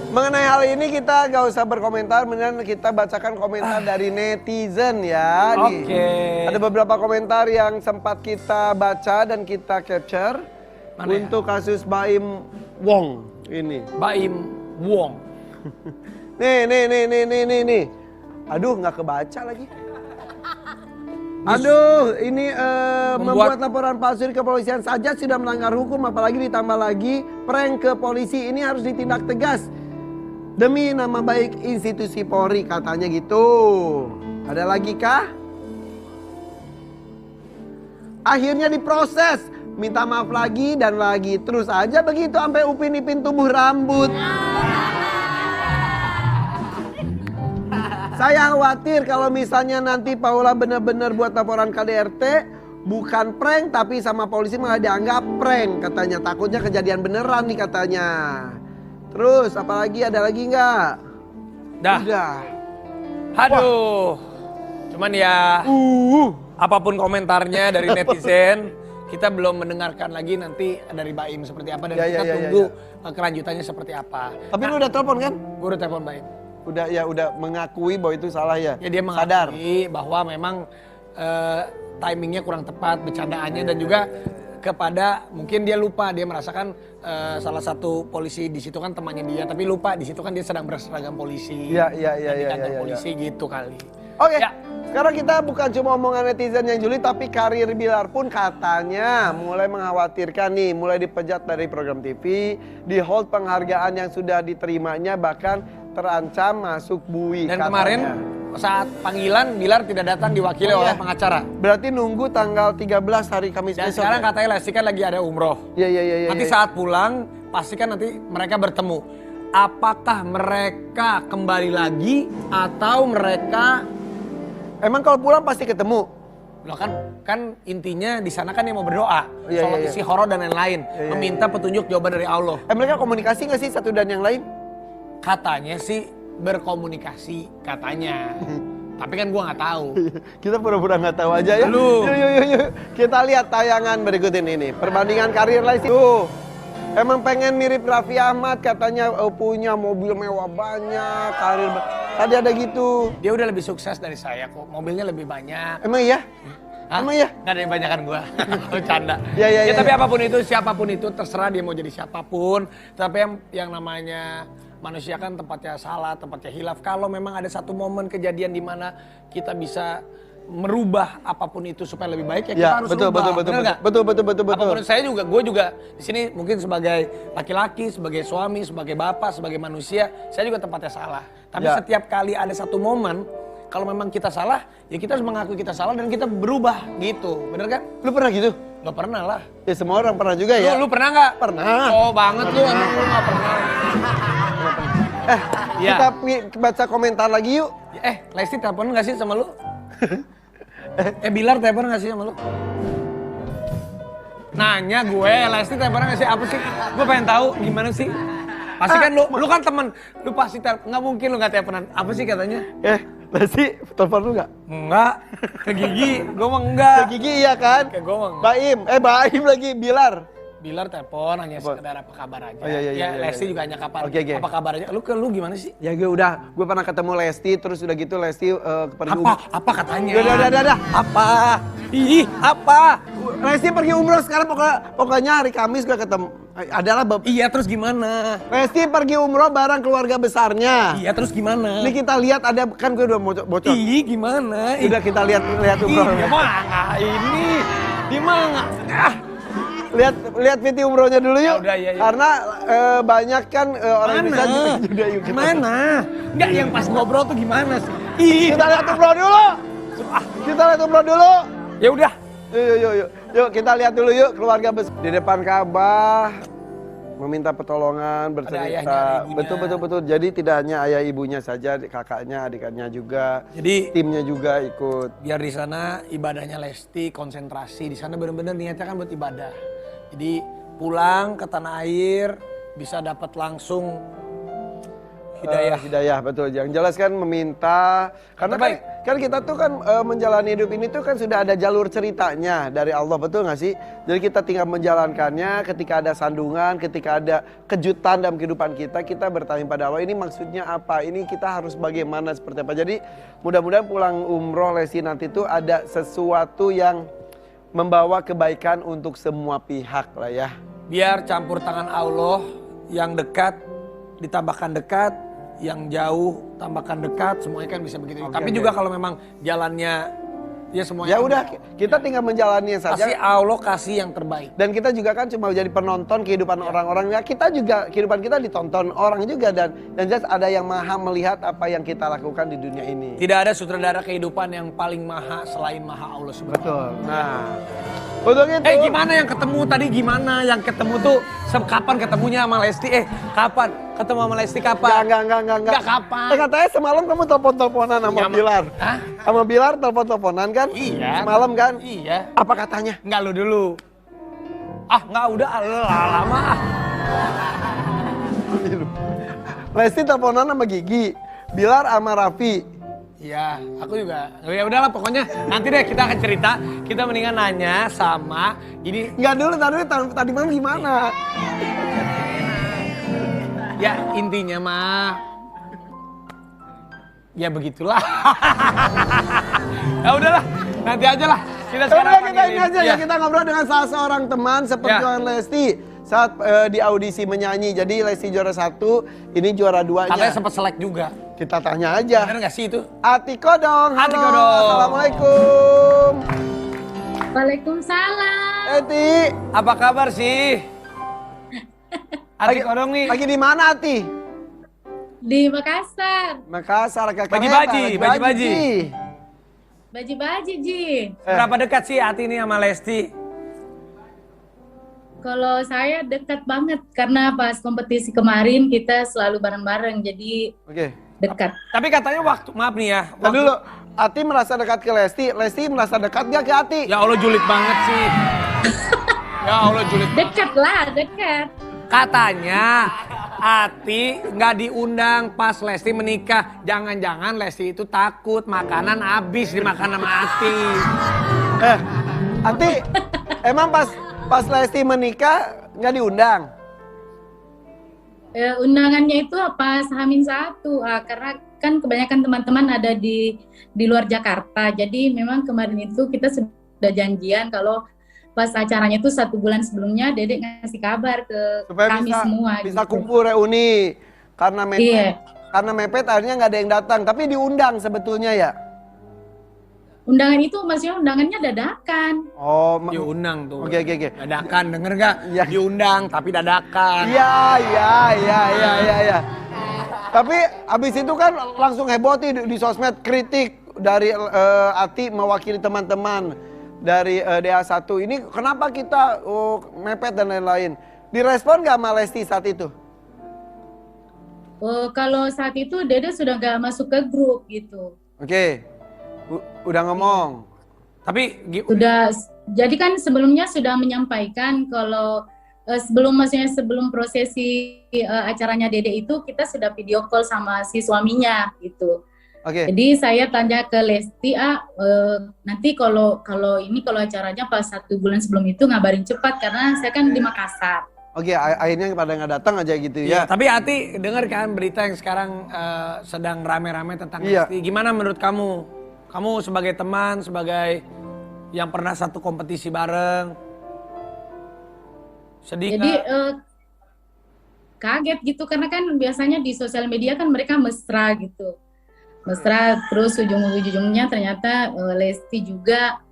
Mengenai hal ini kita gak usah berkomentar, mendingan kita bacakan komentar dari netizen ya. Oke. Ada beberapa komentar yang sempat kita baca dan kita capture. Mana untuk kasus Baim Wong ini. Baim Wong. Nih. Aduh, nggak kebaca lagi. Aduh, ini membuat laporan palsu di kepolisian saja sudah melanggar hukum, apalagi ditambah lagi prank ke polisi. Ini harus ditindak tegas demi nama baik institusi Polri, katanya gitu. Ada lagi kah? Akhirnya diproses, minta maaf lagi dan lagi, terus aja begitu sampai upin-ipin tumbuh rambut. Saya khawatir kalau misalnya nanti Paula benar-benar buat laporan KDRT, bukan prank tapi sama polisi malah dianggap prank katanya. Takutnya kejadian beneran nih katanya. Terus apalagi, ada lagi nggak? Dah. Udah. Aduh. Cuman ya apapun komentarnya dari netizen, kita belum mendengarkan lagi nanti dari Baim seperti apa dan kita tunggu kelanjutannya seperti apa. Tapi lu udah telepon kan? Gue udah telepon Baim. Udah mengakui bahwa itu salah ya? Ya dia mengakui bahwa memang timingnya kurang tepat, bercandaannya dan juga kepada mungkin dia lupa, dia merasakan salah satu polisi di situ kan temannya dia, tapi lupa di situ kan dia sedang berseragam polisi. Iya. Di kantor polisi gitu kali. Oke. Ya. Sekarang kita bukan cuma omongan netizen yang julid, tapi karir Bilar pun katanya mulai mengkhawatirkan nih, mulai dipecat dari program TV, di hold penghargaan yang sudah diterimanya, bahkan terancam masuk bui. Dan katanya. kemarin saat panggilan Bilar tidak datang diwakili oleh pengacara. Berarti nunggu tanggal 13 hari Kamis Dan besok. sekarang katanya Lesti kan lagi ada umroh. Iya. Nanti saat pulang pastikan nanti mereka bertemu. Apakah mereka kembali lagi atau mereka Emang kalau pulang pasti ketemu? loh kan intinya di sana kan yang mau berdoa, Iya, sholat iya. istihoroh dan lain-lain, Iya. meminta petunjuk jawaban dari Allah. Mereka komunikasi nggak sih satu dan yang lain? Katanya sih berkomunikasi katanya, tapi kan gua nggak tahu. Kita pura-pura nggak tahu aja ya. Lu. Yuk. Kita lihat tayangan berikut ini. Perbandingan karir Lesti. Tuh. Emang pengen mirip Raffi Ahmad katanya, punya mobil mewah banyak, karir. Tadi ada gitu. Dia udah lebih sukses dari saya kok, mobilnya lebih banyak. Emang iya? Hah? Emang iya? Gak ada yang banyakan gua. Bercanda. Ya, Tapi apapun itu, siapapun itu terserah dia mau jadi siapapun. Tapi yang namanya manusia kan tempatnya salah, tempatnya hilaf. Kalau memang ada satu momen kejadian di mana kita bisa merubah apapun itu supaya lebih baik ya kita harus rubah. Betul. Apapun saya juga, gue juga di sini mungkin sebagai laki-laki, sebagai suami, sebagai bapak, sebagai manusia, saya juga tempatnya salah. Tapi setiap kali ada satu momen, kalau memang kita salah, ya kita harus mengakui kita salah dan kita berubah gitu, bener kan? Lu pernah gitu? Gak pernah lah. Ya semua orang pernah juga ya. Lu pernah nggak? Pernah. Oh banget lu, emang lu gak pernah. Kita baca komentar lagi yuk. Lesti telepon nggak sih sama lu? Bilar telepon nggak sih sama lu? Nanya gue, Lesti telepon nggak sih? Apa sih? Gue pengen tahu gimana sih? Pasti kan lu kan temen, lu pasti nggak mungkin lu nggak teleponan. Apa sih katanya? Lesti telepon lu nggak? Enggak, ke Gigi, gue mah enggak. Ke Gigi iya kan? Ke gue mah enggak. Baim lagi, Bilar. Bilar telepon hanya sekedar apa kabar aja. Iya, Lesti juga hanya kapan. Oke. Apa kabar aja? Lu gimana sih? Ya gue pernah ketemu Lesti, terus udah gitu Lesti pergi Apa katanya? Udah. Apa? Ih, apa? Lesti pergi umroh sekarang, pokoknya hari Kamis gue ketemu. Iya, terus gimana? Lesti pergi umroh bareng keluarga besarnya. Iya, terus gimana? Ini kita lihat ada, kan gue udah bocor. Ih, gimana? Udah kita lihat umroh. Di mana? Lihat video umrohnya dulu yuk. Udah, iya. Karena banyak kan orang Indonesia juga yuk. Gimana? Enggak, yang pas ngobrol tuh gimana sih? Ih, Kita lihat umroh dulu. Ya udah. Yuk kita lihat dulu yuk keluarga besar di depan Ka'bah meminta pertolongan, bercerita. Betul. Jadi tidak hanya ayah ibunya saja, kakaknya, adiknya juga. Jadi timnya juga ikut. Biar di sana ibadahnya Lesti, konsentrasi. Di sana benar-benar niatnya kan buat ibadah. Jadi pulang ke tanah air bisa dapat langsung hidayah. Hidayah betul. Yang jelas kan meminta, karena kan Kan kita tuh kan menjalani hidup ini tuh kan sudah ada jalur ceritanya dari Allah, betul gak sih? Jadi kita tinggal menjalankannya. Ketika ada sandungan, ketika ada kejutan dalam kehidupan kita, kita bertanya pada Allah, ini maksudnya apa? Ini kita harus bagaimana, seperti apa? Jadi mudah-mudahan pulang umroh Lesti nanti tuh ada sesuatu yang membawa kebaikan untuk semua pihak lah ya. Biar campur tangan Allah, yang dekat ditambahkan dekat, yang jauh tambahkan dekat, semuanya kan bisa begitu. Tapi juga kalau memang jalannya ya semuanya. Ya udah, kita tinggal menjalaninya saja. Kasih Allah kasih yang terbaik. Dan kita juga kan cuma jadi penonton kehidupan orang-orang. Ya kita juga kehidupan kita ditonton orang juga, dan jelas ada yang maha melihat apa yang kita lakukan di dunia ini. Tidak ada sutradara kehidupan yang paling maha selain maha Allah subhanahu. Betul. Nah, untuk itu. Gimana yang ketemu tadi? Gimana yang ketemu tuh? Kapan ketemunya sama Lesti? Kapan ketemu sama Lesti kapan? Enggak. Kapan? Katanya semalam kamu telepon-teleponan sama Bilar. Hah? Sama Bilar telepon-teleponan kan? Iya. Semalam kan? Iya. Apa katanya? Enggak, lu dulu. Enggak, udah lama. Lesti teleponan sama Gigi, Bilar sama Raffi. Iya, aku juga. Ya udahlah, pokoknya nanti deh kita akan cerita. Kita mendingan nanya sama ini. Enggak dulu, tadi malam gimana? Ya intinya mah, ya begitulah. Ya udahlah, nanti aja lah. Kita sekarang kita ini aja ya, kita ngobrol dengan salah seorang teman seperjuangan Lesti saat di audisi menyanyi. Jadi Lesti juara 1, ini juara 2-nya. Katanya sempat selek juga. Kita tanya aja. Bener gak sih itu? Ati Kodong, halo. Ati Kodong. Assalamualaikum. Waalaikumsalam. Ati. Apa kabar sih? Ati Kodong nih. Lagi di mana Ati? Di Makassar. Makassar, kakak. Baji-baji. Baji-baji, Ji. Berapa dekat sih Ati ini sama Lesti? Kalau saya dekat banget karena pas kompetisi kemarin kita selalu bareng-bareng, jadi dekat. Tapi katanya waktu, maaf nih ya. Nah dulu, Ati merasa dekat ke Lesti, Lesti merasa dekat gak ke Ati? Ya Allah, julid banget sih. Ya Allah, julid. Dekat lah, dekat. Katanya Ati nggak diundang pas Lesti menikah. Jangan-jangan Lesti itu takut makanan habis dimakan sama Ati. Ati, emang pas Lesti menikah nggak diundang? Undangannya itu pas H-1, karena kan kebanyakan teman-teman ada di luar Jakarta. Jadi memang kemarin itu kita sudah janjian kalau pas acaranya itu 1 bulan sebelumnya Dedek ngasih kabar ke supaya kami semua. Bisa gitu. kumpul reuni. Karena mepet, Iya. karena mepet akhirnya nggak ada yang datang. Tapi diundang sebetulnya ya? Undangan itu maksudnya undangannya dadakan. Oh, Diundang tuh. Oke. Dadakan, denger gak? Iya. Diundang tapi dadakan. Iya. Tapi abis itu kan langsung heboh di sosmed, kritik dari Ati mewakili teman-teman dari DA1. Ini kenapa kita mepet dan lain-lain. Direspon gak sama Lesti saat itu? Kalau saat itu Dede sudah gak masuk ke grup gitu. Oke. Udah ngomong. Tapi Udah, jadi kan sebelumnya sudah menyampaikan kalau sebelum prosesi acaranya Dede itu kita sudah video call sama si suaminya gitu. Oke. Jadi saya tanya ke Lesti, nanti kalau acaranya pas 1 bulan sebelum itu ngabarin cepat karena saya kan di Makassar. Oke, akhirnya pada nggak datang aja gitu ya. Tapi Ati denger kan berita yang sekarang sedang rame-rame tentang Iya. Lesti. Gimana menurut kamu? Kamu sebagai teman, sebagai yang pernah satu kompetisi bareng, sedih Jadi nggak? kaget gitu karena kan biasanya di sosial media kan mereka mesra gitu. Mesra terus ujung-ujungnya ternyata Lesti juga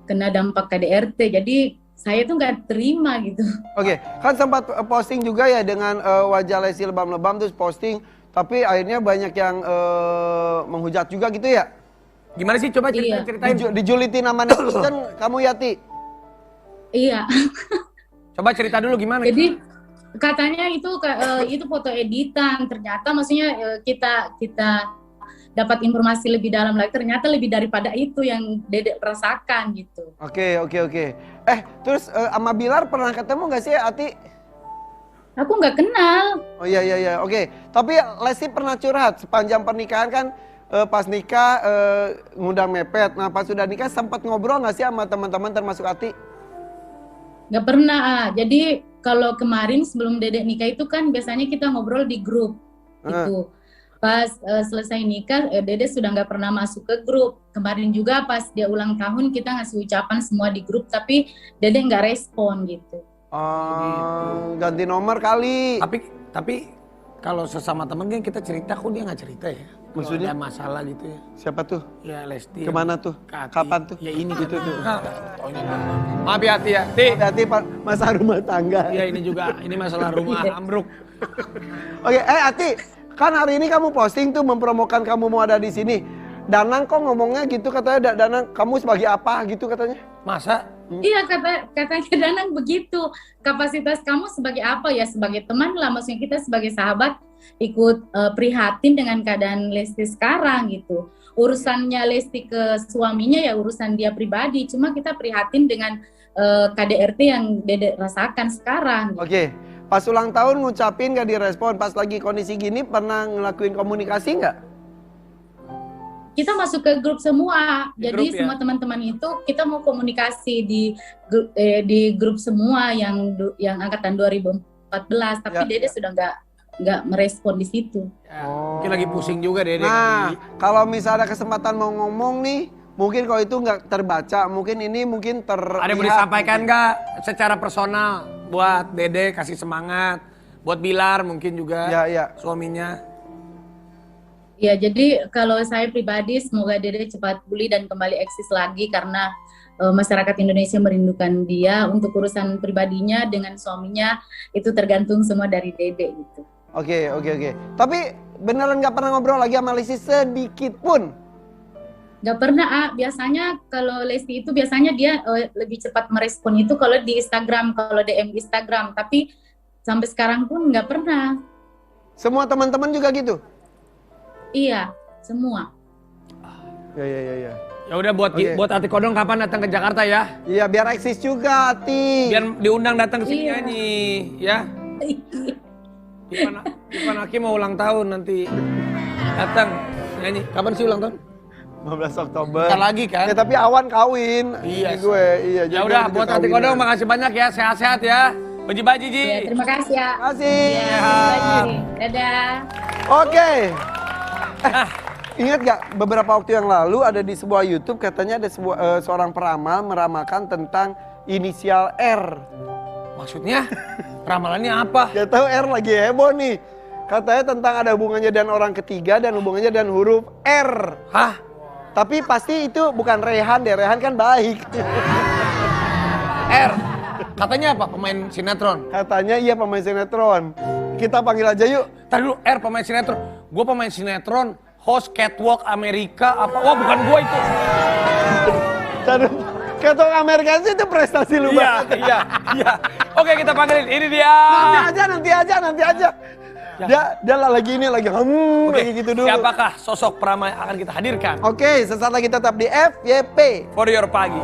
kena dampak KDRT. Jadi saya tuh nggak terima gitu. Oke, kan sempat posting juga ya dengan wajah Lesti lebam-lebam terus posting, tapi akhirnya banyak yang menghujat juga gitu ya? Gimana sih? Coba Iya. ceritain. Dijulitin nama netizen kamu Yati? Iya. Coba cerita dulu gimana. Jadi katanya itu foto editan. Ternyata maksudnya kita dapat informasi lebih dalam lagi. Ternyata lebih daripada itu yang Dedek rasakan gitu. Oke. Terus sama Bilar pernah ketemu nggak sih Ati? Aku nggak kenal. Oh iya. Oke. Tapi Lesti pernah curhat sepanjang pernikahan kan pas nikah ngundang mepet. Nah pas sudah nikah sempat ngobrol nggak sih sama teman-teman termasuk Ati? Nggak pernah. Jadi kalau kemarin sebelum Dedek nikah itu kan biasanya kita ngobrol di grup itu. Pas selesai nikah, Dede sudah nggak pernah masuk ke grup. Kemarin juga pas dia ulang tahun kita ngasih ucapan semua di grup, tapi Dede nggak respon gitu. Oh, ganti nomor kali. Tapi kalau sesama temen kan kita cerita, kok dia nggak cerita ya? Maksudnya? Kalau ada masalah gitu ya. Siapa tuh? Ya Lesti. Kemana tuh? Ke Ati. Kapan tuh? Ya ini Gitu tuh. Maaf ya Ati ya. Ti. Hati masalah rumah tangga. Ya ini juga, ini masalah rumah ambruk. Oke, Ati, kan hari ini kamu posting tuh mempromokan kamu mau ada di sini. Danang kok ngomongnya gitu katanya, Danang kamu sebagai apa gitu katanya? Masa? Iya katanya Danang begitu. Kapasitas kamu sebagai apa ya? Sebagai teman lah, maksudnya kita sebagai sahabat ikut prihatin dengan keadaan Lesti sekarang gitu. Urusannya Lesti ke suaminya ya urusan dia pribadi. Cuma kita prihatin dengan KDRT yang Dede rasakan sekarang. Gitu. Oke, pas ulang tahun ngucapin gak direspon, pas lagi kondisi gini pernah ngelakuin komunikasi nggak? Kita masuk ke grup semua, Di jadi grup, ya? semua teman-teman itu kita mau komunikasi di grup semua yang angkatan 2014, tapi Ya, Dede sudah nggak merespon di situ. Ya, mungkin lagi pusing juga deh. Nah, kalau misalnya kesempatan mau ngomong nih, mungkin kalau itu nggak terbaca, mungkin ini mungkin terlihat. Ada yang mau disampaikan nggak secara personal buat Dede kasih semangat, buat Bilar mungkin juga Ya. suaminya. Ya, jadi kalau saya pribadi semoga Dede cepat pulih dan kembali eksis lagi karena masyarakat Indonesia merindukan dia. Untuk urusan pribadinya dengan suaminya itu tergantung semua dari Dede gitu. Oke. Tapi beneran nggak pernah ngobrol lagi sama Lesti sedikit pun? Nggak pernah, biasanya kalau Lesti itu biasanya dia lebih cepat merespon itu kalau di Instagram, kalau DM di Instagram. Tapi sampai sekarang pun nggak pernah. Semua teman-teman juga gitu? Iya, semua. Ya. Ya udah Oke. buat Ati Kodong kapan datang ke Jakarta ya? Iya, biar eksis juga, Ati. Biar diundang datang ke sini Iya. nyanyi, ya. Ivan Hakim mau ulang tahun nanti. Datang nyanyi. Kapan sih ulang tahun? 15 Oktober. Bentar lagi kan? Ya, tapi awan kawin. Iya Ini gue. Iya, Ya jadi udah kita buat Ati kawinan. Kodong makasih banyak ya, sehat-sehat ya. Baji-baji Ji. Ya, terima kasih ya. Terima kasih. Ya, lagi. Dadah. Oke. Ingat gak beberapa waktu yang lalu ada di sebuah YouTube katanya ada seorang peramal meramalkan tentang inisial R. Maksudnya ramalannya apa? Gak tahu R lagi heboh nih. Katanya tentang ada hubungannya dengan orang ketiga dan hubungannya dengan huruf R. Hah? Tapi pasti itu bukan Rehan deh, Rehan kan baik. R. Katanya apa? Pemain sinetron. Katanya iya pemain sinetron. Kita panggil aja yuk. Tadi dulu R pemain sinetron. Gue pemain sinetron, host Catwalk Amerika apa? Wah bukan gue itu. Taduh, Ketua Amerika sih itu prestasi lu banget. Iya. Oke kita panggilin. Ini dia. Nanti aja. Dia lagi ini lagi Oke, lagi gitu dulu. siapakah sosok peramal yang akan kita hadirkan? Oke, sesaat lagi tetap di FYP. For your pagi.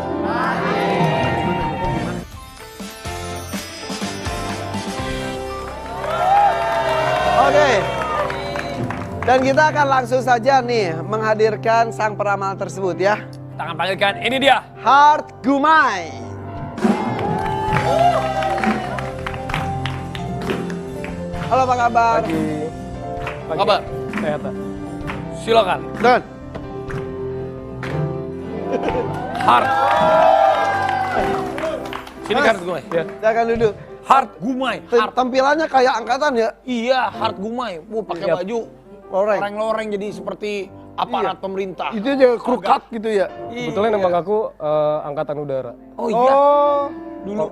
Oke. Dan kita akan langsung saja nih menghadirkan sang peramal tersebut ya. Kita akan panggilkan. Ini dia. Heart Gumai. Halo, apa kabar? Apa kabar? Sehat. Silakan. Don. Heart. Sini Heart Gumai. Silakan duduk. Heart Gumai. Heart. Tampilannya kayak angkatan ya. Iya, Heart Gumai. Pakai Iya. baju loreng-loreng jadi seperti aparat pemerintah. Itu aja krukat gitu ya. Kebetulan emang aku angkatan udara. Oh iya. Oh, Dulu.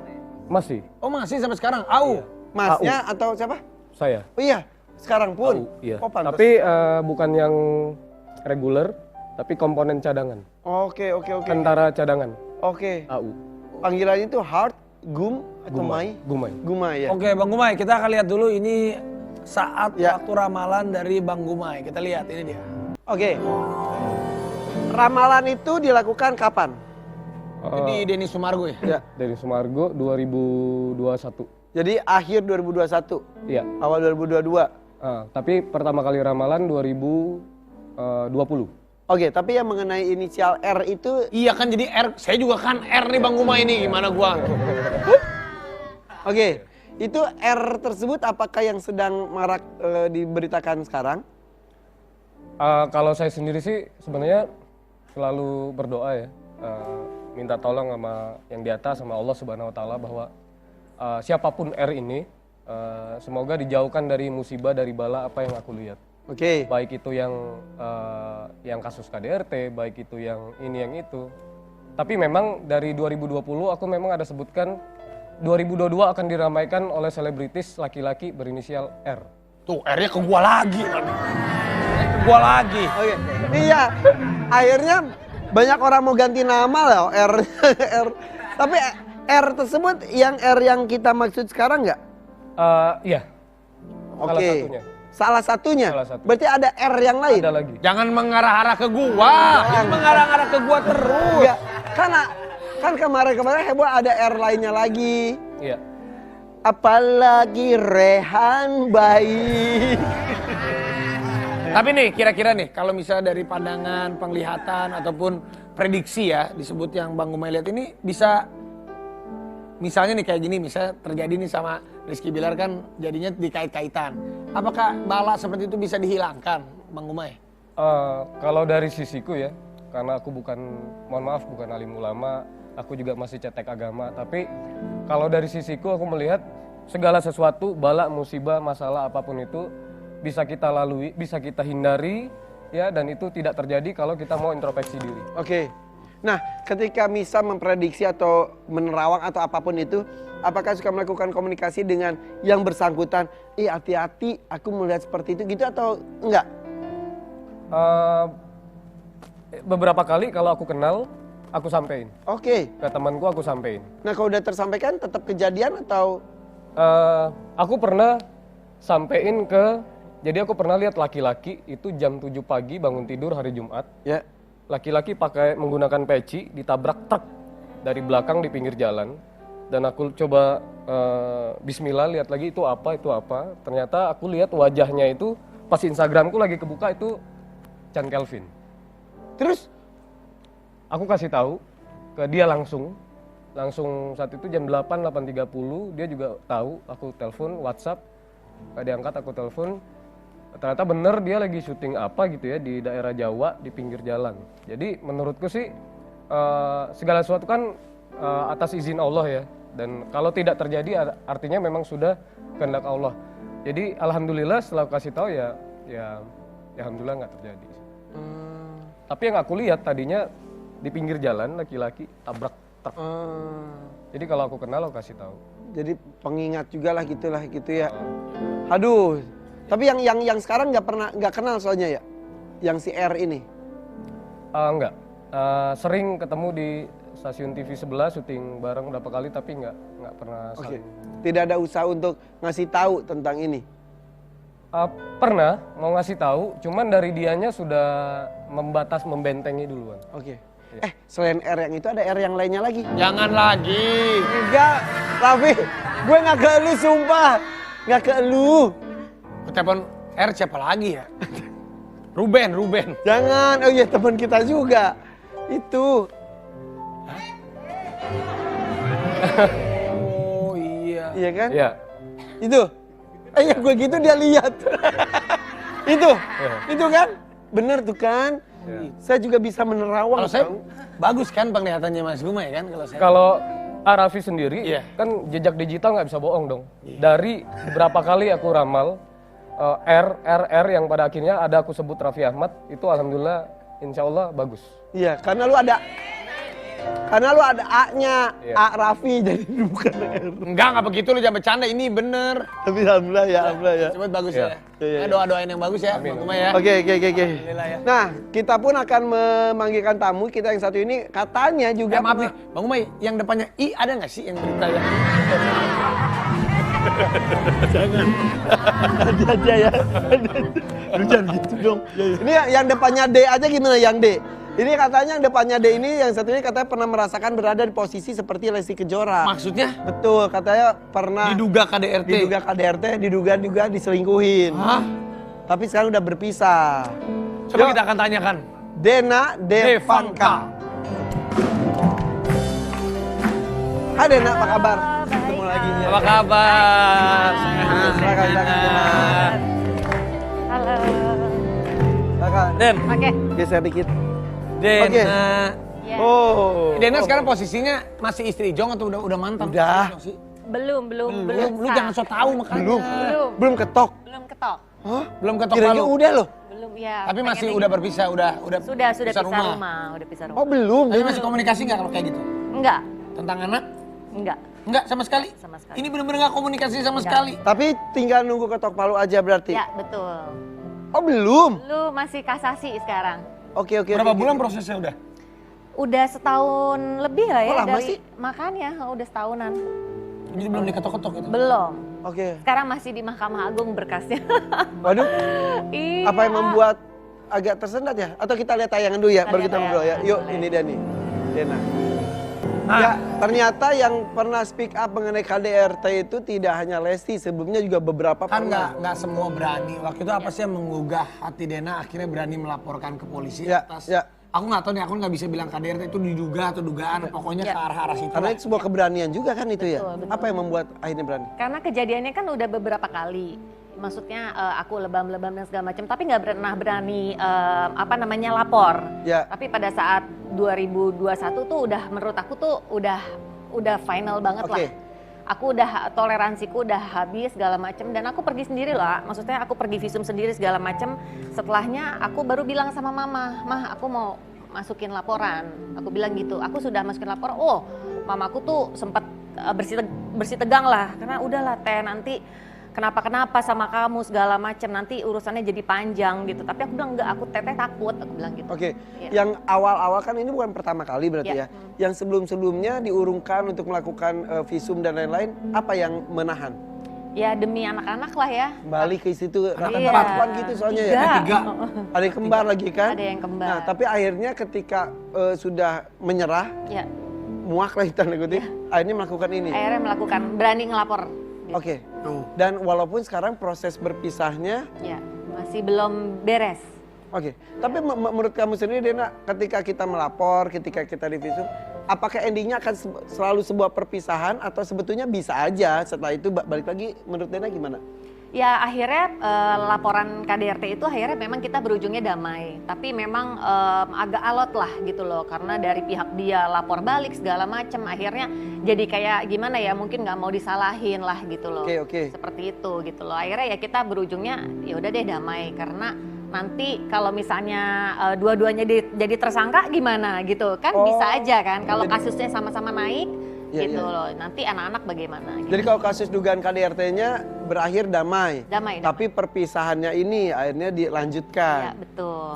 Masih Oh masih sampai sekarang. Au. masnya atau siapa? saya. Oh iya, sekarang pun. Iya. Oh, pantas. Tapi bukan yang reguler, tapi komponen cadangan. Oke. Tentara cadangan. Oke. AU. Panggilannya itu Heart, Gum, atau Mai? Gumai. Gumai ya. Oke Bang Gumai, kita akan lihat dulu ini saat Ya. waktu ramalan dari Bang Gumai. Kita lihat ini dia. Oke. Ramalan itu dilakukan kapan? Ini Denny Sumargo ya? Ya. Dari Sumargo 2021. Jadi akhir 2021, Iya. awal 2022. Tapi pertama kali ramalan 2019. 20. Oke, tapi yang mengenai inisial R itu, Iya kan jadi R, saya juga kan R nih Bang Gumai ini, gimana gua? oke, itu R tersebut apakah yang sedang marak diberitakan sekarang? Kalau saya sendiri sih sebenarnya selalu berdoa ya, minta tolong sama yang di atas, sama Allah Subhanahu Wa Taala bahwa siapapun R ini semoga dijauhkan dari musibah, dari bala apa yang aku lihat. Oke. Baik itu yang kasus KDRT, baik itu yang ini yang itu. Tapi memang dari 2020 aku memang ada sebutkan 2022 akan diramaikan oleh selebritis laki-laki berinisial R. Tuh R-nya ke gua lagi. R-nya ke gua lagi. Oke. Iya. Akhirnya banyak orang mau ganti nama loh R. R. Tapi R tersebut yang R yang kita maksud sekarang nggak? Iya. Salah Oke. satunya. Salah satunya. Salah satu. Berarti ada R yang lain. Ada lagi. Jangan mengarah-arah ke gua. Jangan mengarah-arah ke gua terus. Enggak. Kan kemarin-kemarin heboh ada R lainnya lagi. Iya. Apalagi Rehan baik. Tapi nih kira-kira nih kalau misalnya dari pandangan, penglihatan ataupun prediksi ya disebut yang Bang Gumai lihat ini bisa misalnya nih kayak gini, misalnya terjadi nih sama Rizky Bilar kan jadinya dikait-kaitan. Apakah bala seperti itu bisa dihilangkan, Bang Gumai? Kalau dari sisiku ya, karena aku mohon maaf bukan alim ulama, aku juga masih cetek agama. Tapi kalau dari sisiku aku melihat segala sesuatu, bala, musibah, masalah apapun itu bisa kita lalui, bisa kita hindari, ya, dan itu tidak terjadi kalau kita mau introspeksi diri. Oke. Nah, ketika Misa memprediksi atau menerawang atau apapun itu, apakah suka melakukan komunikasi dengan yang bersangkutan? Hati-hati, aku melihat seperti itu gitu atau enggak? Beberapa kali kalau aku kenal, aku sampein. Oke. Ke temanku aku sampein. Nah, kalau udah tersampaikan tetap kejadian atau? Aku pernah sampein jadi aku pernah lihat laki-laki itu jam 7 pagi bangun tidur hari Jumat. Ya. Laki-laki menggunakan peci ditabrak truk dari belakang di pinggir jalan. Dan aku coba bismillah lihat lagi itu apa. Ternyata aku lihat wajahnya itu pas Instagramku lagi kebuka itu Chan Kelvin. Terus? Aku kasih tahu ke dia langsung saat itu jam 8.30 dia juga tahu, aku telepon WhatsApp, gak diangkat, aku telepon. Ternyata bener dia lagi syuting apa gitu ya di daerah Jawa di pinggir jalan. Jadi menurutku sih segala sesuatu kan atas izin Allah ya. Dan kalau tidak terjadi artinya memang sudah kehendak Allah. Jadi alhamdulillah setelah aku kasih tahu ya alhamdulillah nggak terjadi. Tapi yang aku lihat tadinya di pinggir jalan laki-laki tabrak truk. Jadi kalau aku kenal aku kasih tahu. Jadi pengingat juga lah gitu ya. Aduh. Tapi yang sekarang nggak kenal soalnya ya, yang si R ini. Enggak. Sering ketemu di stasiun TV sebelah syuting bareng berapa kali tapi nggak pernah saling. Tidak ada usaha untuk ngasih tahu tentang ini. Pernah mau ngasih tahu, cuman dari dianya sudah membentengi duluan. Oke. Selain R yang itu ada R yang lainnya lagi. Jangan lagi. Enggak, Raffi, gue nggak ke lu sumpah, nggak ke lu. Telepon R siapa lagi ya? Ruben. Jangan, oh iya teman kita juga. Itu. Oh iya. Iya kan? Iya. Itu. Ya gue gitu dia lihat. Itu kan? Bener tuh kan? Ya. Saya juga bisa menerawang. Kalau saya bagus kan penglihatannya Mas Gumai kan kalau saya. Kalau Raffi sendiri, Iya. kan jejak digital nggak bisa bohong dong. Dari berapa kali aku ramal, R yang pada akhirnya ada aku sebut Raffi Ahmad, itu alhamdulillah insya Allah bagus. Iya, karena lu ada A-nya, Iya. A Raffi jadi bukan R. Enggak begitu lu jangan bercanda, ini bener. Tapi alhamdulillah ya. Sebut bagus Iya. ya. Iya. Doa-doain yang bagus ya, Amin. Bang Gumai ya. Oke. Alhamdulillah ya. Nah, kita pun akan memanggilkan tamu kita yang satu ini katanya juga. Maaf nih, Bang Gumai, yang depannya I ada nggak sih yang berita ya? Jangan. Aja ya. Lu jangan gitu dong. Ini yang depannya D aja gimana yang D? Ini katanya yang depannya D ini yang satu ini katanya pernah merasakan berada di posisi seperti Lesti Kejora. Maksudnya? Betul, katanya pernah Diduga KDRT. diduga KDRT, diduga juga diselingkuhin. Hah? Tapi sekarang udah berpisah. Coba Yuk. kita akan tanyakan. Dena Devanka. Hai Dena, apa kabar? Ketemu lagi nih. Apa kabar? Silakan, Dena. Halo. Silakan. Den, Oke. Geser dikit. Dena. Oke. Ya. Oh. Dena sekarang posisinya masih istri Jong atau udah mantan? Udah. Belum. Lu jangan so tahu makanya. Belum ketok. Belum ketok. Hah? Belum ketok Kira-kira palu. udah loh. Belum ya. Tapi masih pengennya udah gitu. berpisah, udah Sudah pisah rumah. Udah pisah rumah. Oh belum. Tapi masih komunikasi nggak kalau kayak gitu? Enggak. Tentang anak? Enggak. Enggak sama sekali. Sama sekali. Ini bener-bener nggak komunikasi sama Enggak. sekali. Tapi tinggal nunggu ketok palu aja berarti. Ya, betul. Oh belum. Lu masih kasasi sekarang. Oke. Berapa oke. bulan prosesnya udah? Udah setahun lebih lah ya Kok lama dari sih? makanya udah setahunan. Jadi belum diketok-ketok gitu? Belum. Oke. Sekarang masih di Mahkamah Agung berkasnya. Waduh. Iya. Apa yang membuat agak tersendat ya? Atau kita lihat tayangan dulu ya, Kita baru lihat kita ngobrol ya. tayangan, Yuk, boleh. ini dia nih, Dena. Nah. Ya, ternyata yang pernah speak up mengenai KDRT itu tidak hanya Lesti, sebelumnya juga beberapa Kan pernah. nggak semua berani. Waktu itu apa sih yang menggugah hati Dena akhirnya berani melaporkan ke polisi Ya, atas? ya. Aku nggak tahu nih, aku nggak bisa bilang KDRT itu diduga atau dugaan, pokoknya Ya. ke arah-arah situ. Karena lah. itu sebuah keberanian juga kan itu ya. Betul. Apa yang membuat akhirnya berani? Karena kejadiannya kan udah beberapa kali. Maksudnya aku lebam-lebam dan segala macam, tapi nggak pernah berani lapor. Ya. Tapi pada saat 2021 tuh udah menurut aku tuh udah final banget Oke. lah. Aku udah toleransiku udah habis segala macam dan aku pergi sendiri lah. Maksudnya aku pergi visum sendiri segala macam. Setelahnya aku baru bilang sama mama, "Mah, aku mau masukin laporan." Aku bilang gitu. Aku sudah masukin laporan. Oh, mamaku tuh sempat bersih tegang lah karena udahlah Teh, nanti kenapa sama kamu segala macam, nanti urusannya jadi panjang gitu. Tapi aku bilang enggak, aku Teteh takut, aku bilang gitu. Oke, Iya. yang awal-awal kan ini bukan pertama kali berarti ya. Ya. Yang sebelum-sebelumnya diurungkan untuk melakukan visum dan lain-lain, apa yang menahan? Ya demi anak-anak lah ya. Balik ke situ, Iya. empat gitu soalnya ya. Tiga. Ada yang kembar lagi kan? Ada yang kembar. Nah, tapi akhirnya ketika sudah menyerah, Ya, muak lah tanda kutip, akhirnya melakukan ini. akhirnya melakukan, berani ngelapor. Gitu. Oke. Tuh. Dan walaupun sekarang proses berpisahnya, Ya, masih belum beres. oke. Tapi menurut kamu sendiri Dena, ketika kita melapor, ketika kita divisum, apakah endingnya akan selalu sebuah perpisahan atau sebetulnya bisa aja setelah itu balik lagi? Menurut Dena gimana? Ya akhirnya laporan KDRT itu akhirnya memang kita berujungnya damai. Tapi memang agak alot lah gitu loh. Karena dari pihak dia lapor balik segala macam. Akhirnya jadi kayak gimana ya, mungkin nggak mau disalahin lah gitu loh. Oke. Seperti itu gitu loh. Akhirnya ya kita berujungnya ya udah deh damai. Karena nanti kalau misalnya dua-duanya jadi tersangka gimana gitu. Kan Oh. bisa aja kan. Kalau Jadi- kasusnya sama-sama naik Iya, gitu iya. loh. Nanti anak-anak bagaimana gitu. Jadi kalau kasus dugaan KDRT-nya berakhir damai. Damai. Tapi perpisahannya ini akhirnya Ya dilanjutkan. betul.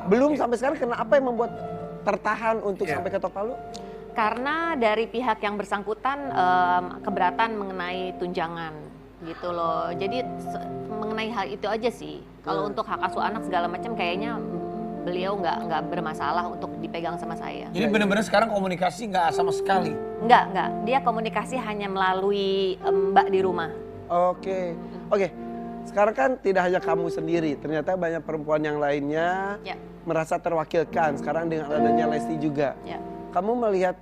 Belum sampai sekarang kenapa yang membuat tertahan untuk Iya. sampai ketok palu? Karena dari pihak yang bersangkutan keberatan mengenai tunjangan gitu loh. Jadi mengenai hal itu aja sih. Kalau untuk hak asuh anak segala macam kayaknya beliau nggak bermasalah untuk dipegang sama saya. Jadi bener-bener sekarang komunikasi nggak sama sekali. Nggak. Dia komunikasi hanya melalui Mbak di rumah. Oke. Sekarang kan tidak hanya kamu sendiri, ternyata banyak perempuan yang lainnya Ya. merasa terwakilkan. Sekarang dengan adanya Lesti juga. Ya. Kamu melihat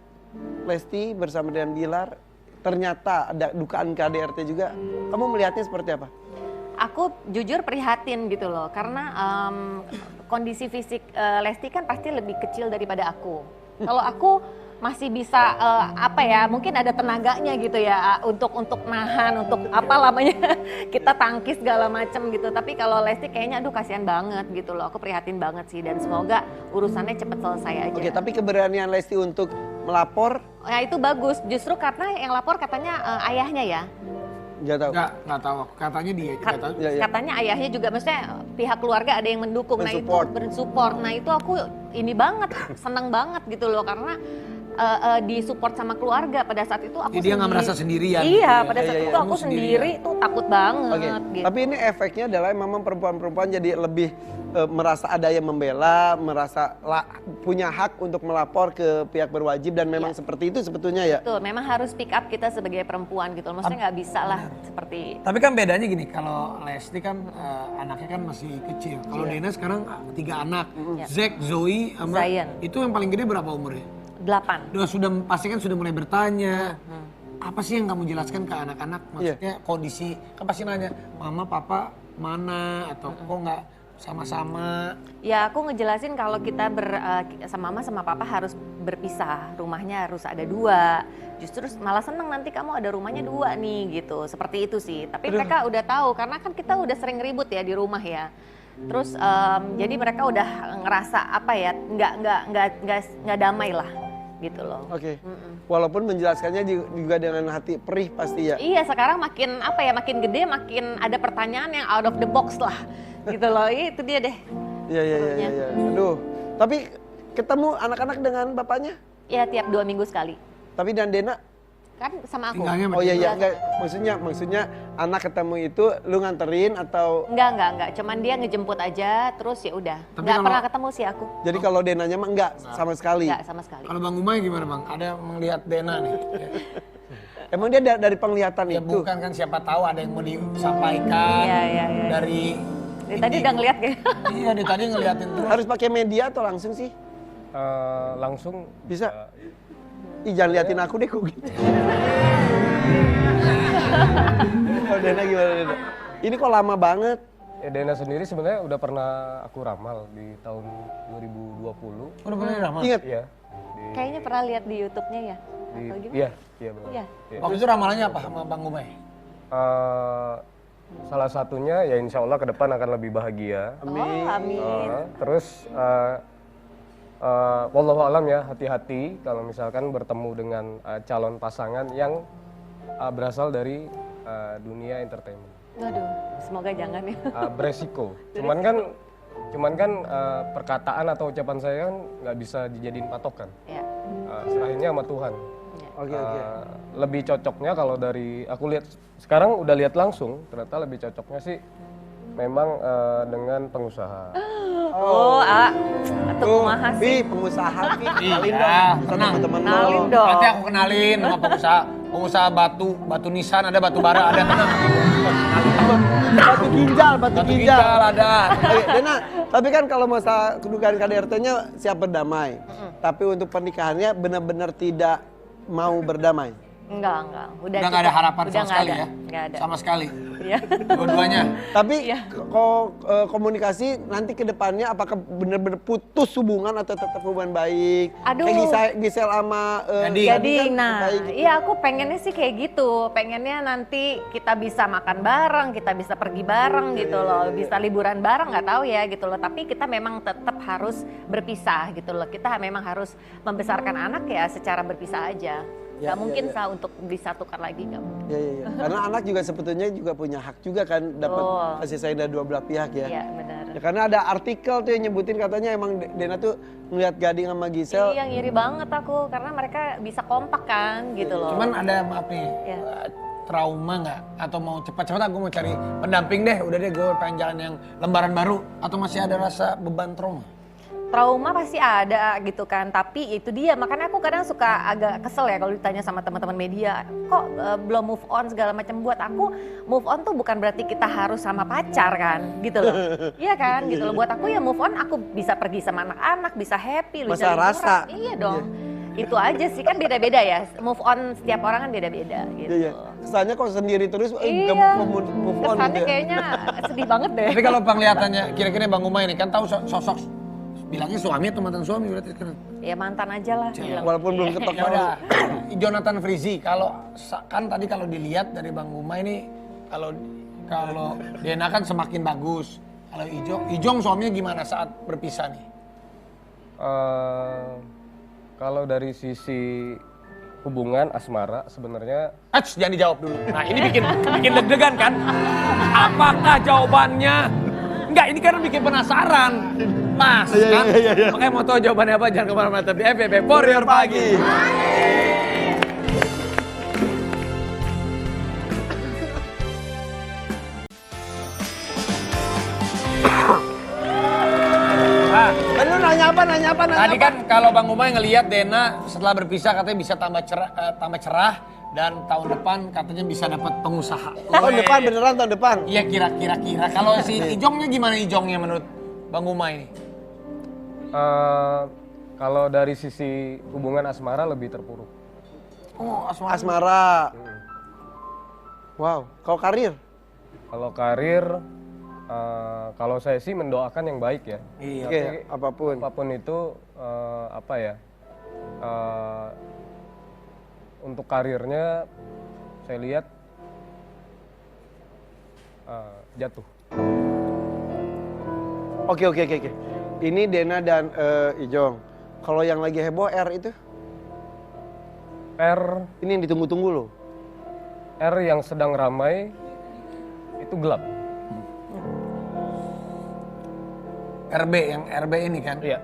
Lesti bersama dengan Bilar, ternyata ada dugaan KDRT juga. Kamu melihatnya seperti apa? Aku jujur prihatin gitu loh, karena kondisi fisik Lesti kan pasti lebih kecil daripada aku. Kalau aku masih bisa mungkin ada tenaganya gitu ya untuk nahan, untuk kita tangkis segala macam gitu. Tapi kalau Lesti kayaknya aduh kasihan banget gitu loh. Aku prihatin banget sih dan semoga urusannya cepet selesai aja. Oke, tapi keberanian Lesti untuk melapor, Ya itu bagus, justru karena yang lapor katanya ayahnya ya. nggak tahu. Nggak tahu. Katanya dia. Nggak tahu. Ya, ya. Katanya ayahnya juga, maksudnya pihak keluarga ada yang mendukung. Nah itu Mensupport. bersupport. Nah itu aku ini banget, seneng banget gitu loh karena disupport sama keluarga. Pada saat itu aku Jadi dia nggak merasa sendirian. Iya, pada saat Iya, itu iya. aku Kamu sendiri tuh takut banget. Oke, Gitu. tapi ini efeknya adalah memang perempuan-perempuan jadi lebih merasa ada yang membela, merasa punya hak untuk melapor ke pihak berwajib dan memang seperti itu sebetulnya ya. Betul, memang harus speak up kita sebagai perempuan gitu. Maksudnya nggak bisa lah seperti Tapi kan bedanya gini, kalau Lesti kan anaknya kan masih kecil. Kalau Dena sekarang 3 anak, Zack, Zoe, sama Zion. itu yang paling gede berapa umurnya? 8. Sudah pasti kan sudah mulai bertanya. Apa sih yang kamu jelaskan ke anak-anak? Maksudnya kondisi, kan pasti nanya, mama, papa mana? Atau kok nggak sama-sama? Ya aku ngejelasin kalau kita sama mama sama papa harus berpisah, rumahnya harus ada 2. Justru malah seneng nanti kamu ada rumahnya 2 nih gitu, seperti itu sih. Tapi mereka udah tahu karena kan kita udah sering ribut ya di rumah ya. Terus jadi mereka udah ngerasa apa ya, nggak damai lah gitu loh. Oke. Walaupun menjelaskannya juga dengan hati perih pasti ya. Iya sekarang makin apa ya, makin gede makin ada pertanyaan yang out of the box lah gitu loh. Itu dia deh. Iya. Aduh. Tapi ketemu anak-anak dengan bapaknya? Ya tiap 2 minggu sekali. Tapi dan Dena? Kan sama aku. Tinggalnya sama Oh iya dia. iya, enggak. Maksudnya anak ketemu itu lu nganterin atau Enggak. Cuman dia ngejemput aja, terus ya udah. Tapi Nggak kalau- pernah ketemu sih aku. jadi kalau Denanya mah enggak sama sekali. Enggak sama sekali. Kalau Bang Umay gimana Bang? Ada melihat Dena nih? Emang dia dari penglihatan Ya itu. bukan kan, siapa tahu ada yang mau disampaikan Iya. dari Dari tadi udah ngeliat kayak. Iya, dari tadi ngeliatin terus. Harus pakai media atau langsung sih? Langsung Bisa. Ih jangan liatin aku deh kok gitu. Oh, Dena gimana Dena? Ini kok lama banget. ya Dena sendiri sebenarnya udah pernah aku ramal di tahun 2020. Udah pernah ramal? Ingat? Iya. Kayaknya pernah lihat di YouTube-nya ya. Atau gimana? Iya benar. Iya. Iya. Waktu itu ramalannya apa sama Bang Umay? Salah satunya ya insya Allah ke depan akan lebih bahagia. Oh, amin. Terus wallahu alam ya, hati-hati kalau misalkan bertemu dengan calon pasangan yang berasal dari dunia entertainment. Waduh, semoga jangan ya. Beresiko. Cuman kan perkataan atau ucapan saya kan nggak bisa dijadiin patokan. Ya. Serahinnya sama Tuhan. Oke. Lebih cocoknya kalau dari aku lihat sekarang udah lihat langsung, ternyata lebih cocoknya sih memang dengan pengusaha. Oh, atau kumaha sih. Pengusaha Pi. Iya, Kenalin dong sama tenang. teman-teman lo. Kenalin dong. Nanti aku kenalin sama pengusaha batu nisan, ada batu bara, ada tenang. Batu ginjal. Batu ginjal ada. Oke, Dena, tapi kan kalau masa kedugaan KDRT-nya siap berdamai. Tapi untuk pernikahannya benar-benar tidak mau berdamai. Enggak. Udah nggak ada harapan Udah sama nggak sekali ada. ya? Nggak ada. Sama sekali. Iya. Dua-duanya. Tapi Iya. komunikasi nanti ke depannya apakah benar-benar putus hubungan atau tetap hubungan baik? Aduh. Kayak Gisel sama Gading. Jadi, kan nah, baik gitu. iya aku pengennya sih kayak gitu. Pengennya nanti kita bisa makan bareng, kita bisa pergi bareng gitu loh, bisa liburan bareng nggak tahu ya gitu loh. Tapi kita memang tetap harus berpisah gitu loh. Kita memang harus membesarkan anak ya secara berpisah aja. Ya, Gak mungkin ya. untuk disatukan lagi, gak mungkin. Iya. Karena anak juga sebetulnya juga punya hak juga kan dapat Betul. kasih sayang dari dua belah pihak ya. Iya benar. Ya, karena ada artikel tuh yang nyebutin katanya emang Dena tuh ngeliat Gading sama Gisel. Iya ngiri banget aku karena mereka bisa kompak kan gitu loh. Cuman ada maaf nih, Iya. trauma nggak? Atau mau cepat-cepat aku mau cari pendamping deh, udah deh gue pengen jalan yang lembaran baru. Atau masih ada rasa beban trauma? Trauma pasti ada gitu kan, tapi itu dia makanya aku kadang suka agak kesel ya kalau ditanya sama teman-teman media, kok belum move on segala macam. Buat aku move on tuh bukan berarti kita harus sama pacar kan, gitu loh. Iya kan, gitu loh. Buat aku ya move on, aku bisa pergi sama anak-anak, bisa happy, bisa Masalah liburan. rasa. Iya dong. Itu aja sih, kan beda-beda ya. Move on setiap orang kan beda-beda gitu. Iya. Kesannya kok sendiri terus Iya. nggak mau move on Kesannya gitu ya. kayaknya sedih banget deh. Tapi kalau penglihatannya, kira-kira Bang Umay ini kan tahu sosok, bilangnya suami atau mantan suami berarti kan? Ya mantan aja lah. bilang. Walaupun belum ketok Ya udah, Jonathan Frizzy, kalau kan tadi kalau dilihat dari Bang Umay ini, kalau Dena kan semakin bagus. Kalau Ijong suaminya gimana saat berpisah nih? Kalau dari sisi hubungan asmara sebenarnya Jangan dijawab dulu. Nah ini bikin deg-degan kan? Apakah jawabannya Enggak, ini kan bikin penasaran. Mas, kan? Makanya mau tahu jawabannya apa, jangan kemana-mana. Tapi FYP For Your Pagi. Tadi lu nanya apa? Tadi kan kalau Bang Umay ngelihat Dena setelah berpisah katanya bisa tambah cerah dan tahun depan katanya bisa dapat pengusaha. Tahun depan beneran tahun depan. Iya kira-kira. Kalau si Ijongnya gimana Ijongnya menurut Bang Umay nih? Kalau dari sisi hubungan asmara lebih terpuruk. Oh, Asmara. Wow, kalau karir? Kalau karir, kalau saya sih mendoakan yang baik ya. Iya. Oke, apapun. Apapun itu apa ya? Untuk karirnya saya lihat jatuh. Oke. Ini Dena dan Ijong. Kalau yang lagi heboh R itu? R Ini yang ditunggu-tunggu loh. R yang sedang ramai itu gelap. Yang RB ini kan? Iya.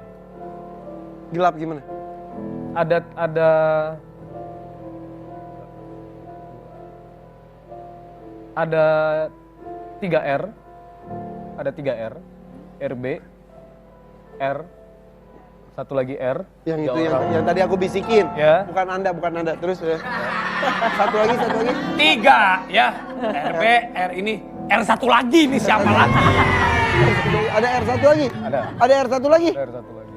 Gelap gimana? Ada 3 R. Ada 3 R. RB, R, satu lagi R. Yang tiga itu orang. yang tadi aku bisikin. Ya. Bukan anda. Terus ya. Satu lagi. 3 ya. RB, R ini. R satu lagi nih siapa lagi? Ada R1 lagi? Ada. Ada R1 lagi? R satu lagi.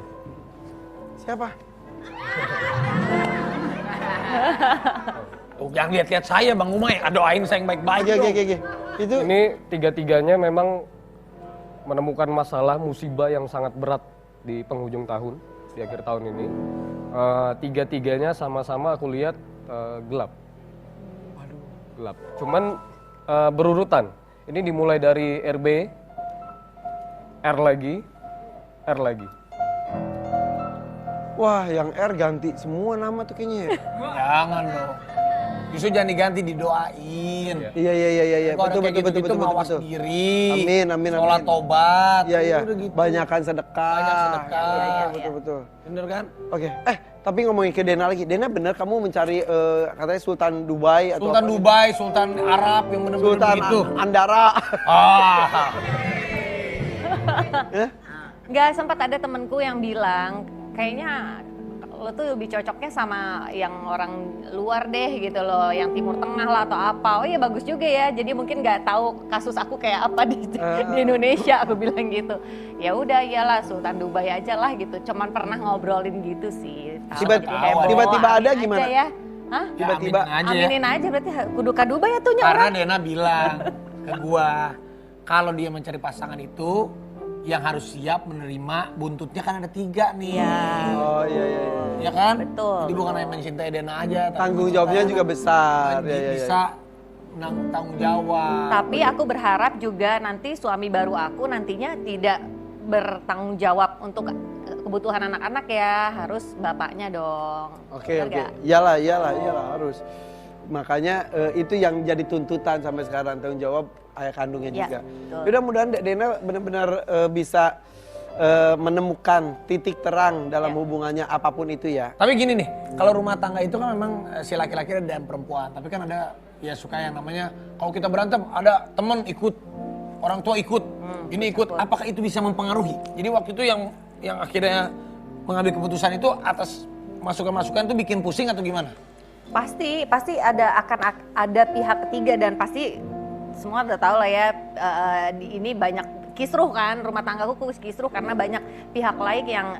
Siapa? Tuh, jangan lihat-lihat saya Bang Umay, doain saya yang baik-baik dong. Oke. Itu Ini tiga-tiganya memang menemukan masalah musibah yang sangat berat di penghujung tahun, di akhir tahun ini. Tiga-tiganya sama-sama aku lihat gelap. Gelap. Cuman berurutan. Ini dimulai dari RB, R lagi. wah, yang R ganti semua nama tuh kayaknya ya. Jangan dong. Justru jangan diganti, didoain. Iya. Kalau ada kayak Betul. gitu-gitu mawas diri. Amin. Sholat tobat. Iya. Udah gitu. Banyakan sedekah. Banyak sedekah. Iya, betul. Bener kan? Oke. Tapi ngomongin ke Dena lagi. Dena bener kamu mencari katanya Sultan Dubai atau Sultan apa? Dubai, Sultan Arab yang bener-bener Sultan begitu. Andara. Nggak, sempat ada temenku yang bilang kayaknya lo tuh lebih cocoknya sama yang orang luar deh gitu loh, yang Timur Tengah lah atau apa. Oh iya bagus juga ya, jadi mungkin nggak tahu kasus aku kayak apa di Indonesia, aku bilang gitu. Ya udah iyalah Sultan Dubai aja lah gitu, cuman pernah ngobrolin gitu sih. Tiba-tiba ada gimana? Ya. Hah? Tiba-tiba Aminin aja berarti kudu ka Dubai ya tuh Karena orang. Dena bilang ke gua, kalau dia mencari pasangan itu, yang harus siap menerima buntutnya kan ada 3 nih. Iya. Oh iya. Ya kan? Betul. Jadi bukan hanya mencintai Dena aja. tapi Tanggung jawabnya juga besar. Bisa tanggung jawab. Tapi aku berharap juga nanti suami baru aku nantinya tidak bertanggung jawab untuk kebutuhan anak-anak ya, harus bapaknya dong. Oke. Bener gak? Iyalah harus. Makanya itu yang jadi tuntutan sampai sekarang, tanggung jawab ayah kandungnya Ya, juga. betul. Yaudah, mudahan Dena benar-benar bisa menemukan titik terang dalam hubungannya apapun itu ya. Tapi gini nih, kalau rumah tangga itu kan memang si laki-laki dan perempuan. Tapi kan ada ya suka yang namanya kalau kita berantem ada teman ikut, orang tua ikut, ini ikut. Apakah itu bisa mempengaruhi? Jadi waktu itu yang akhirnya mengambil keputusan itu atas masukan-masukan itu bikin pusing atau gimana? Pasti akan ada pihak ketiga dan pasti semua udah tahu lah ya, ini banyak kisruh kan, rumah tanggaku kisruh karena banyak pihak lain yang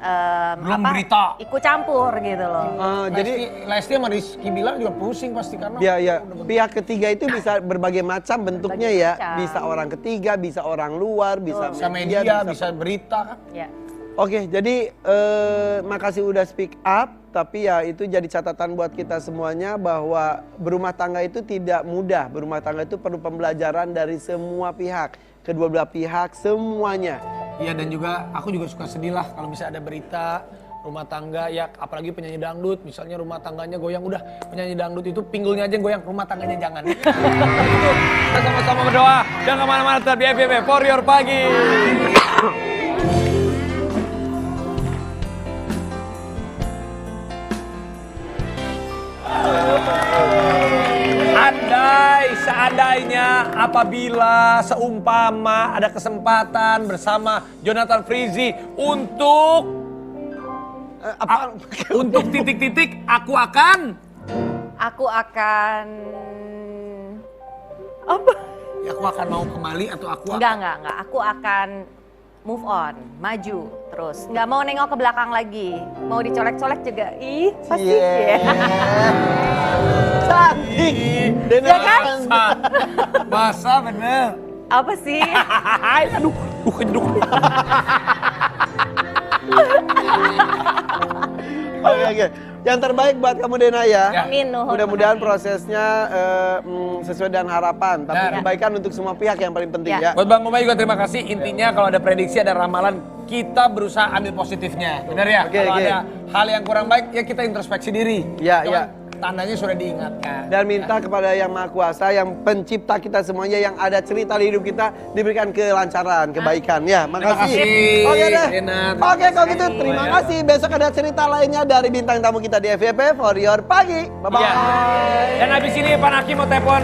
Belum berita. ikut campur gitu loh. Jadi Lesti sama Rizky bilang juga pusing pasti karena ya pihak ketiga itu bisa berbagai macam bentuknya ya. macam. Bisa orang ketiga, bisa orang luar, bisa bisa media, bisa berita kan. Ya. Oke, jadi makasih udah speak up, tapi ya itu jadi catatan buat kita semuanya bahwa berumah tangga itu tidak mudah. Berumah tangga itu perlu pembelajaran dari semua pihak, kedua belah pihak semuanya. Iya, dan juga aku juga suka sedih lah kalau misalnya ada berita rumah tangga ya, apalagi penyanyi dangdut, misalnya rumah tangganya goyang, udah penyanyi dangdut itu pinggulnya aja yang goyang, rumah tangganya jangan. Itu, kita sama-sama berdoa, jangan kemana-mana, tetap di FYP For Your Pagi. Seandainya apabila seumpama ada kesempatan bersama Jonathan Frizzy untuk untuk titik-titik, aku akan apa? ya aku akan mau kembali atau aku akan Enggak. Aku akan move on, maju terus. Nggak mau nengok ke belakang lagi. Mau dicolek-colek juga. Ih, pasti ya. Cantik. Ya kan? Masa bener. Apa sih? Aduh, kejeduk. Oke. Yang terbaik buat kamu Dena ya. Amin, nuhun. Mudah-mudahan prosesnya sesuai dengan harapan, tapi Nah. kebaikan untuk semua pihak yang paling penting ya. Buat Bang Umay juga terima kasih. Intinya kalau ada prediksi, ada ramalan, kita berusaha ambil positifnya. Bener ya? Oke, Kalau oke. ada hal yang kurang baik, ya kita introspeksi diri. Ya, Cuman ya. Tandanya sudah diingatkan. Dan minta kepada Yang Maha Kuasa, yang pencipta kita semuanya, yang ada cerita di hidup kita, diberikan kelancaran, kebaikan. Ya, makasih. kasih, Oke deh. Dena. Oke, kalau gitu terima kasih. Besok ada cerita lainnya dari bintang tamu kita di FYP For Your Pagi. Bye-bye. Iya. Dan habis ini Pak Naki mau telepon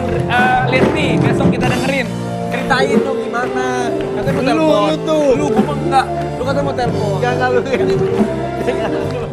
Lesti, besok kita dengerin. Ceritain dong gimana. Katanya mau telepon. Lu tuh. Lu ngomong enggak. Lu katanya mau telepon. Jangan lu.